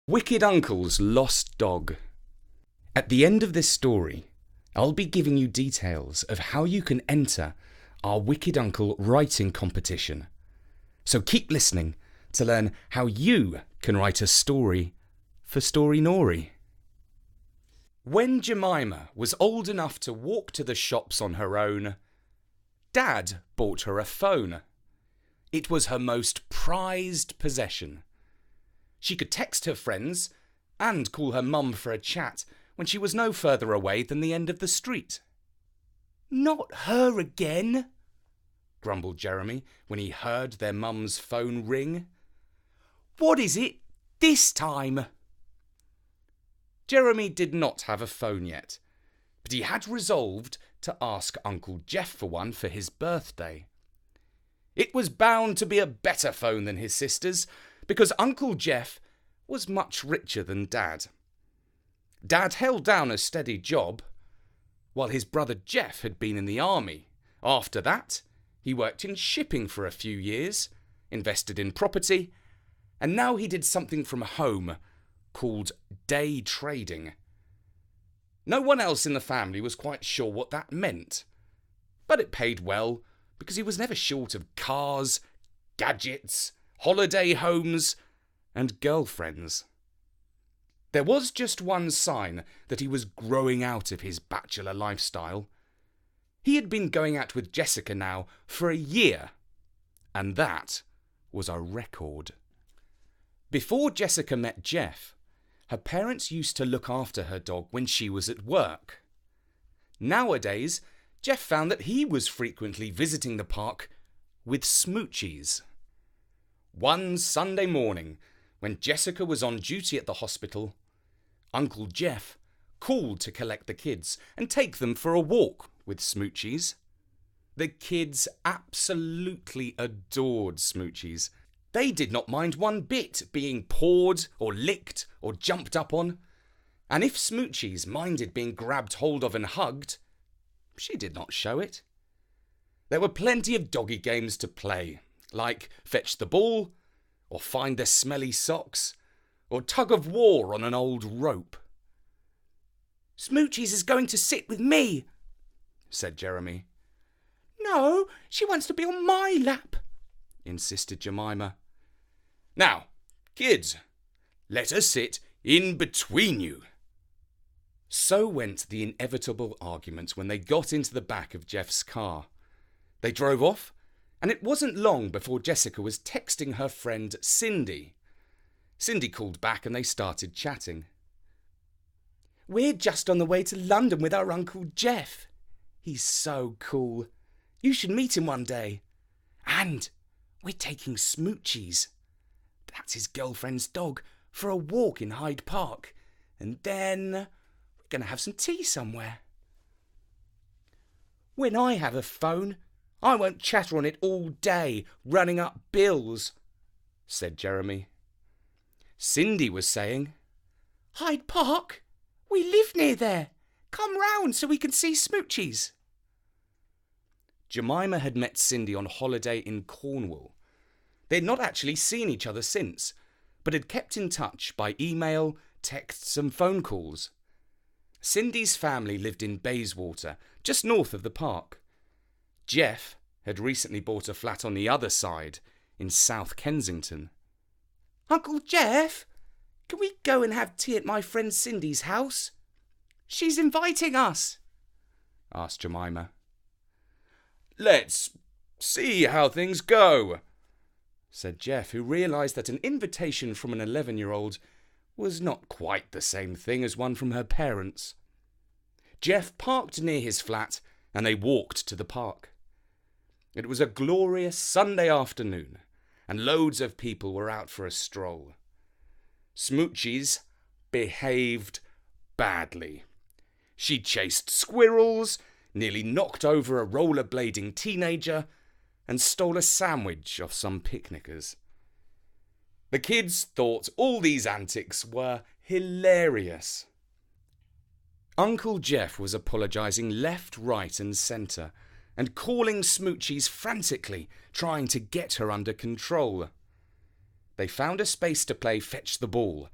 Wicked Uncle's Lost Dog. At the end of this story, I'll be giving you details of how you can enter our Wicked Uncle writing competition. So keep listening to learn how you can write a story for Story Nori. When Jemima was old enough to walk to the shops on her own, Dad bought her a phone. It was her most prized possession. She could text her friends and call her mum for a chat when she was no further away than the end of the street. "Not her again," grumbled Jeremy when he heard their mum's phone ring. "What is it this time?" Jeremy did not have a phone yet, but he had resolved to ask Uncle Jeff for one for his birthday. It was bound to be a better phone than his sister's, because Uncle Jeff was much richer than Dad. Dad held down a steady job, while his brother Jeff had been in the army. After that, he worked in shipping for a few years, invested in property, and now he did something from home called day trading. No one else in the family was quite sure what that meant, but it paid well because he was never short of cars, gadgets, holiday homes, and girlfriends. There was just one sign that he was growing out of his bachelor lifestyle. He had been going out with Jessica now for a year, and that was a record. Before Jessica met Jeff, her parents used to look after her dog when she was at work. Nowadays, Jeff found that he was frequently visiting the park with Smoochies. One Sunday morning, when Jessica was on duty at the hospital, Uncle Jeff called to collect the kids and take them for a walk with Smoochies. The kids absolutely adored Smoochies. They did not mind one bit being pawed or licked or jumped up on. And if Smoochies minded being grabbed hold of and hugged, she did not show it. There were plenty of doggy games to play, like fetch the ball, or find the smelly socks, or tug of war on an old rope. "Smoochies is going to sit with me," said Jeremy. "No, she wants to be on my lap," insisted Jemima. "Now, kids, let her sit in between you." So went the inevitable argument when they got into the back of Jeff's car. They drove off, and it wasn't long before Jessica was texting her friend Cindy. Cindy called back and they started chatting. "We're just on the way to London with our Uncle Jeff. He's so cool. You should meet him one day. And we're taking Smoochies, that's his girlfriend's dog, for a walk in Hyde Park. And then we're going to have some tea somewhere." "When I have a phone, I won't chatter on it all day, running up bills," said Jeremy. Cindy was saying, "Hyde Park? We live near there. Come round so we can see Smoochies." Jemima had met Cindy on holiday in Cornwall. They had not actually seen each other since, but had kept in touch by email, texts and phone calls. Cindy's family lived in Bayswater, just north of the park. Jeff had recently bought a flat on the other side, in South Kensington. "Uncle Jeff, can we go and have tea at my friend Cindy's house? She's inviting us," asked Jemima. "Let's see how things go," said Jeff, who realised that an invitation from an 11-year-old was not quite the same thing as one from her parents. Jeff parked near his flat and they walked to the park. It was a glorious Sunday afternoon, and loads of people were out for a stroll. Smoochies behaved badly. She chased squirrels, nearly knocked over a rollerblading teenager, and stole a sandwich off some picnickers. The kids thought all these antics were hilarious. Uncle Jeff was apologising left, right and centre, and calling Smoochies frantically, trying to get her under control. They found a space to play fetch the ball,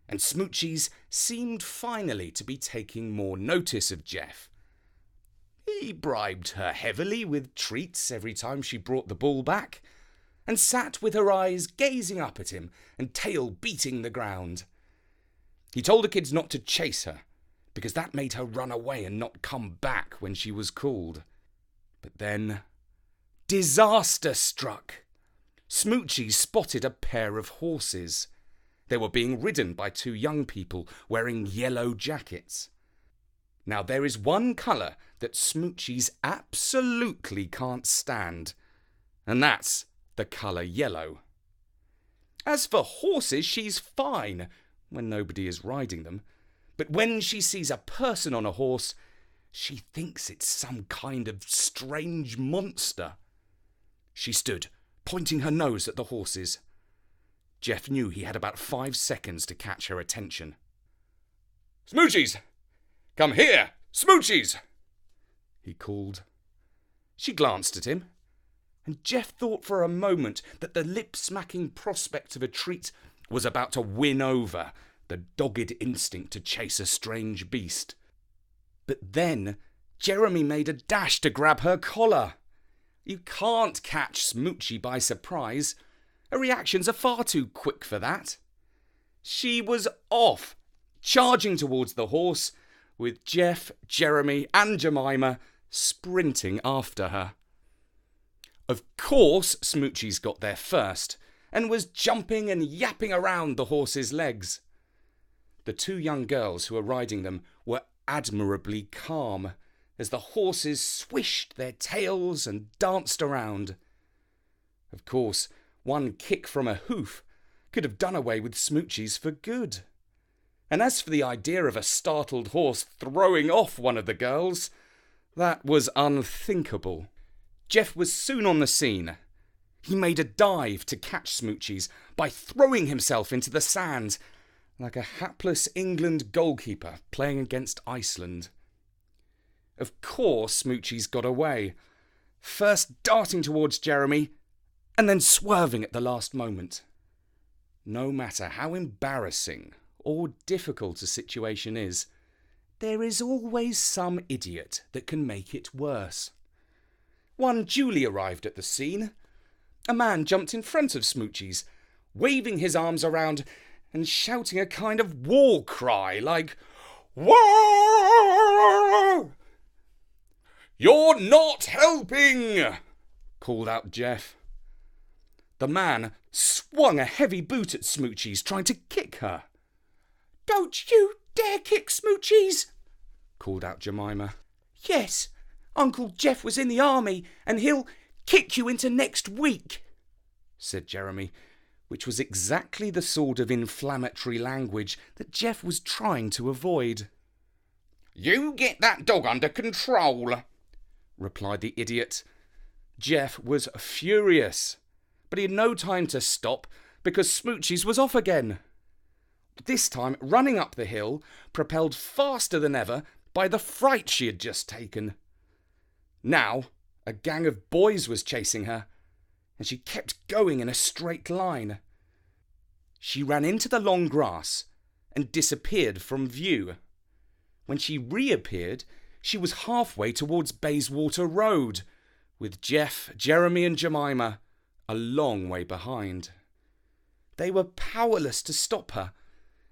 and Smoochies seemed finally to be taking more notice of Jeff. He bribed her heavily with treats every time she brought the ball back, and sat with her eyes gazing up at him and tail beating the ground. He told the kids not to chase her, because that made her run away and not come back when she was called. But then, disaster struck. Smoochie spotted a pair of horses. They were being ridden by two young people wearing yellow jackets. Now there is one colour that Smoochies absolutely can't stand, and that's the colour yellow. As for horses, she's fine when nobody is riding them, but when she sees a person on a horse, she thinks it's some kind of strange monster. She stood, pointing her nose at the horses. Jeff knew he had about 5 seconds to catch her attention. "Smoochies! Come here, Smoochies!" he called. She glanced at him, and Jeff thought for a moment that the lip-smacking prospect of a treat was about to win over the dogged instinct to chase a strange beast. But then Jeremy made a dash to grab her collar. You can't catch Smoochie by surprise. Her reactions are far too quick for that. She was off, charging towards the horse, with Jeff, Jeremy and Jemima sprinting after her. Of course, Smoochie's got there first and was jumping and yapping around the horse's legs. The two young girls who were riding them were admirably calm as the horses swished their tails and danced around. Of course, one kick from a hoof could have done away with Smoochies for good. And as for the idea of a startled horse throwing off one of the girls, that was unthinkable. Jeff was soon on the scene. He made a dive to catch Smoochies by throwing himself into the sand, like a hapless England goalkeeper playing against Iceland. Of course, Smoochies got away, first darting towards Jeremy and then swerving at the last moment. No matter how embarrassing or difficult a situation is, there is always some idiot that can make it worse. One duly arrived at the scene. A man jumped in front of Smoochies, waving his arms around and shouting a kind of war cry like, "Whoa! You're not helping!" called out Jeff. The man swung a heavy boot at Smoochies, trying to kick her. "Don't you dare kick Smoochies!" called out Jemima. "Yes, Uncle Jeff was in the army and he'll kick you into next week," said Jeremy, which was exactly the sort of inflammatory language that Jeff was trying to avoid. "You get that dog under control," replied the idiot. Jeff was furious, but he had no time to stop because Smoochies was off again. This time running up the hill, propelled faster than ever by the fright she had just taken. Now a gang of boys was chasing her, and she kept going in a straight line. She ran into the long grass and disappeared from view. When she reappeared, she was halfway towards Bayswater Road, with Jeff, Jeremy and Jemima a long way behind. They were powerless to stop her,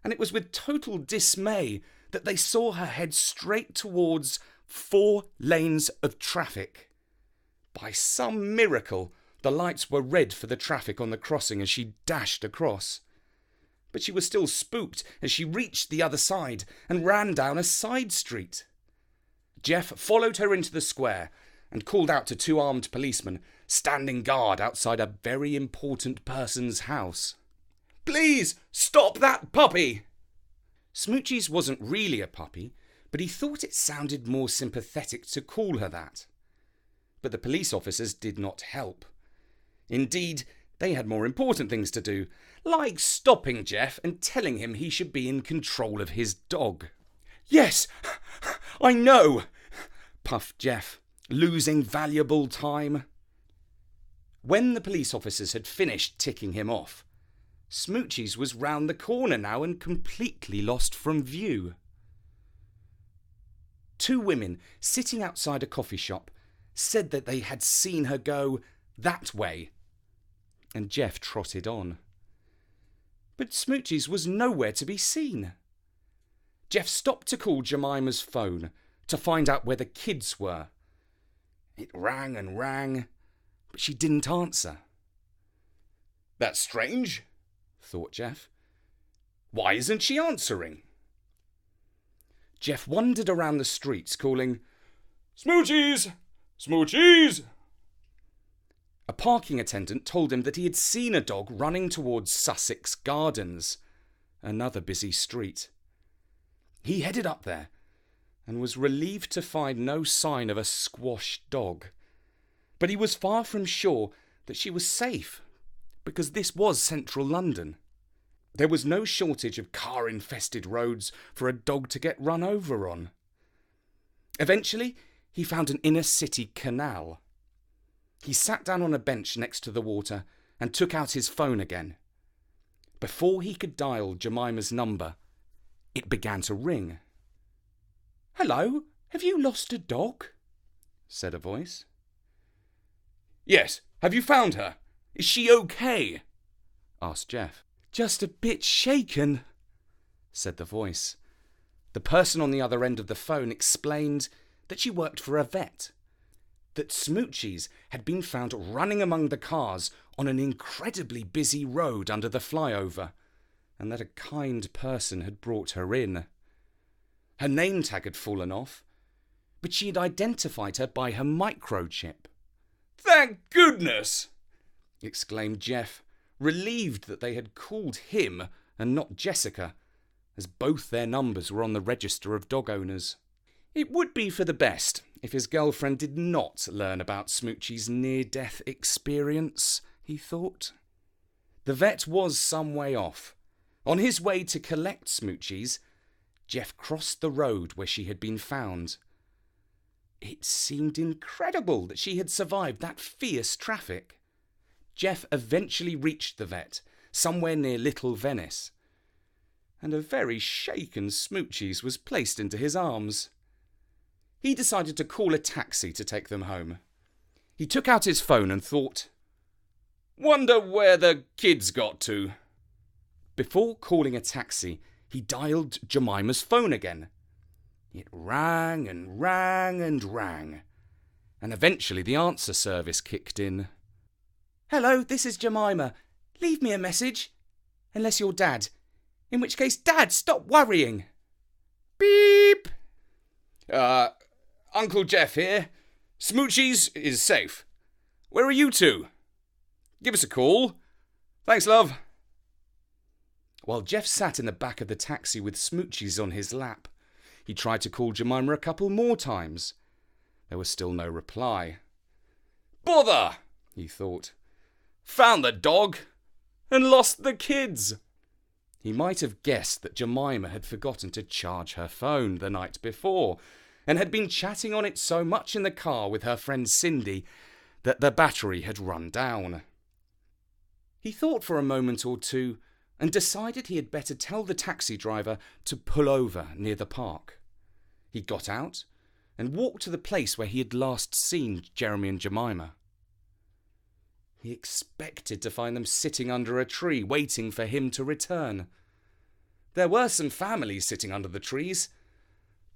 and it was with total dismay that they saw her head straight towards 4 lanes of traffic. By some miracle, the lights were red for the traffic on the crossing as she dashed across. But she was still spooked as she reached the other side and ran down a side street. Jeff followed her into the square and called out to 2 armed policemen standing guard outside a very important person's house. "Please, stop that puppy!" Smoochies wasn't really a puppy, but he thought it sounded more sympathetic to call her that. But the police officers did not help. Indeed, they had more important things to do, like stopping Jeff and telling him he should be in control of his dog. "Yes, I know," puffed Jeff, losing valuable time. When the police officers had finished ticking him off, Smoochies was round the corner now and completely lost from view. Two women sitting outside a coffee shop said that they had seen her go that way, and Jeff trotted on. But Smoochies was nowhere to be seen. Jeff stopped to call Jemima's phone to find out where the kids were. It rang and rang, but she didn't answer. That's strange, thought Jeff. Why isn't she answering? Jeff wandered around the streets calling, "Smoochies! Smoochies!" A parking attendant told him that he had seen a dog running towards Sussex Gardens, another busy street. He headed up there and was relieved to find no sign of a squashed dog. But he was far from sure that she was safe, because this was central London. There was no shortage of car-infested roads for a dog to get run over on. Eventually, he found an inner-city canal. He sat down on a bench next to the water and took out his phone again. Before he could dial Jemima's number, it began to ring. "Hello, have you lost a dog?" said a voice. "Yes, have you found her? Is she okay?" asked Jeff. "Just a bit shaken," said the voice. The person on the other end of the phone explained that she worked for a vet, that Smoochies had been found running among the cars on an incredibly busy road under the flyover, and that a kind person had brought her in. Her name tag had fallen off, but she had identified her by her microchip. "Thank goodness!" exclaimed Jeff, relieved that they had called him and not Jessica, as both their numbers were on the register of dog owners. It would be for the best if his girlfriend did not learn about Smoochie's near-death experience, he thought. The vet was some way off. On his way to collect Smoochie's, Jeff crossed the road where she had been found. It seemed incredible that she had survived that fierce traffic. Jeff eventually reached the vet, somewhere near Little Venice, and a very shaken Smoochies was placed into his arms. He decided to call a taxi to take them home. He took out his phone and thought, "Wonder where the kids got to." Before calling a taxi, he dialed Jemima's phone again. It rang and rang and rang, and eventually the answer service kicked in. "Hello, this is Jemima. Leave me a message. Unless you're Dad. In which case, Dad, stop worrying." Beep! Uncle Jeff here. Smoochies is safe. Where are you two? Give us a call. Thanks, love. While Jeff sat in the back of the taxi with Smoochies on his lap, he tried to call Jemima a couple more times. There was still no reply. "Bother!" he thought. "Found the dog and lost the kids." He might have guessed that Jemima had forgotten to charge her phone the night before and had been chatting on it so much in the car with her friend Cindy that the battery had run down. He thought for a moment or two and decided he had better tell the taxi driver to pull over near the park. He got out and walked to the place where he had last seen Jeremy and Jemima. He expected to find them sitting under a tree waiting for him to return. There were some families sitting under the trees,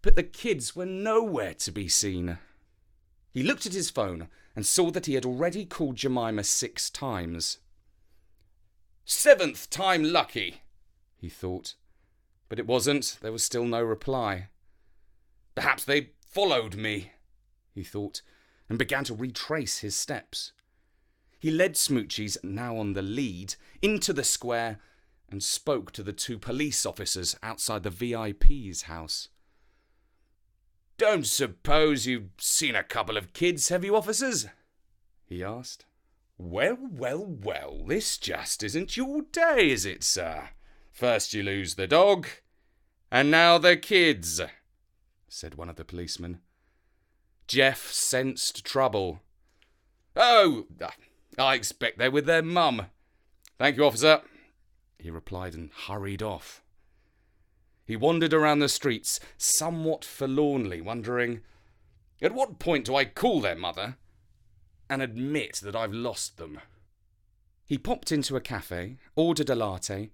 but the kids were nowhere to be seen. He looked at his phone and saw that he had already called Jemima 6 times. "7th time lucky," he thought. But it wasn't. There was still no reply. "Perhaps they followed me," he thought, and began to retrace his steps. He led Smoochies, now on the lead, into the square and spoke to the 2 police officers outside the VIP's house. "Don't suppose you've seen a couple of kids, have you, officers?" he asked. "Well, well, well, this just isn't your day, is it, sir? First you lose the dog, and now the kids," said one of the policemen. Jeff sensed trouble. "Oh, I expect they're with their mum. Thank you, officer." he replied and hurried off. He wandered around the streets somewhat forlornly, wondering, at what point do I call their mother and admit that I've lost them? He popped into a cafe, ordered a latte,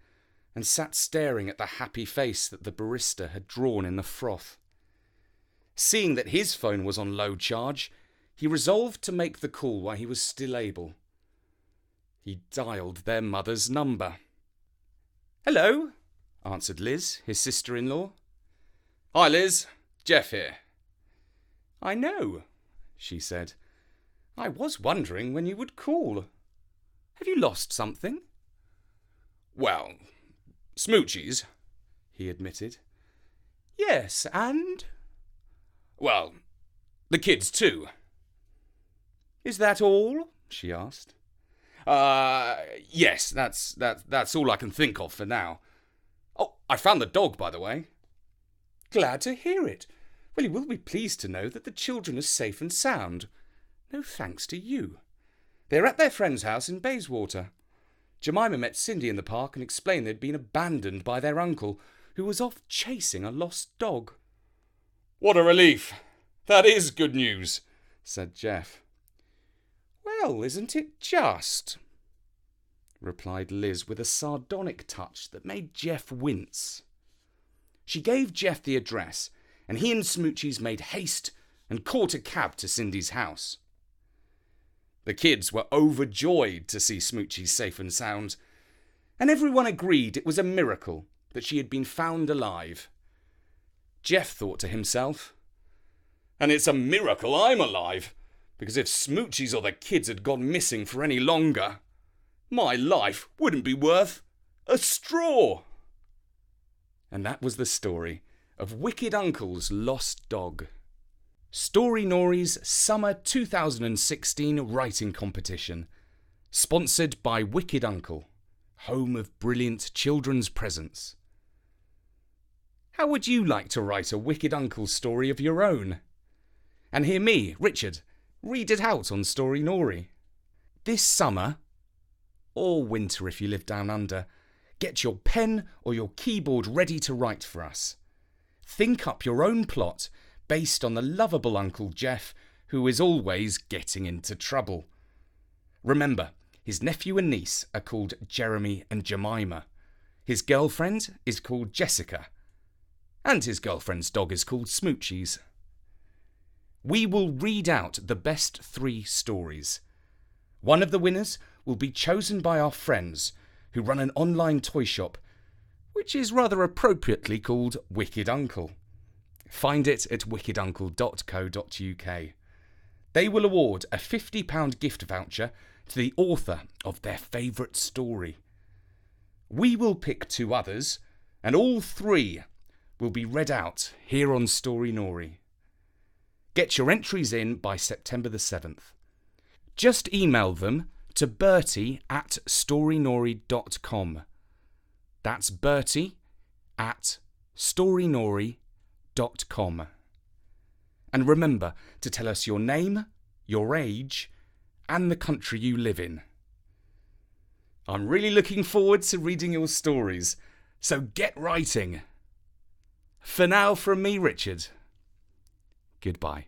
and sat staring at the happy face that the barista had drawn in the froth. Seeing that his phone was on low charge, he resolved to make the call while he was still able. He dialed their mother's number. "Hello," answered Liz, his sister-in-law. "Hi, Liz. Jeff here." "I know," she said. "I was wondering when you would call. Have you lost something?" "Well, smoochies," he admitted. "Yes, and?" "Well, the kids too." "Is that all?" she asked. Yes, that's all I can think of for now. Oh, I found the dog, by the way." "Glad to hear it. Well, you will be pleased to know that the children are safe and sound. No thanks to you. They're at their friend's house in Bayswater. Jemima met Cindy in the park and explained they'd been abandoned by their uncle, who was off chasing a lost dog." "What a relief. That is good news," said Jeff. "Well, isn't it just?" replied Liz with a sardonic touch that made Jeff wince. She gave Jeff the address, and he and Smoochies made haste and caught a cab to Cindy's house. The kids were overjoyed to see Smoochies safe and sound, and everyone agreed it was a miracle that she had been found alive. Jeff thought to himself, "And it's a miracle I'm alive, because if Smoochies or the kids had gone missing for any longer, my life wouldn't be worth a straw." And that was the story of Wicked Uncle's lost dog. Story-Nori's Summer 2016 Writing Competition, sponsored by Wicked Uncle, home of brilliant children's presents. How would you like to write a Wicked Uncle story of your own? And hear me, Richard, read it out on Story-Nori. This summer, or winter if you live down under, get your pen or your keyboard ready to write for us. Think up your own plot based on the lovable Uncle Jeff, who is always getting into trouble. Remember, his nephew and niece are called Jeremy and Jemima. His girlfriend is called Jessica. And his girlfriend's dog is called Smoochies. We will read out the best 3 stories. One of the winners will be chosen by our friends who run an online toy shop, which is rather appropriately called Wicked Uncle. Find it at wickeduncle.co.uk. They will award a £50 gift voucher to the author of their favourite story. We will pick 2 others, and all 3 will be read out here on Story-Nori. Get your entries in by September the 7th. Just email them to bertie@storynori.com. That's bertie@storynori.com. And remember to tell us your name, your age, and the country you live in. I'm really looking forward to reading your stories, so get writing. For now, from me, Richard. Goodbye.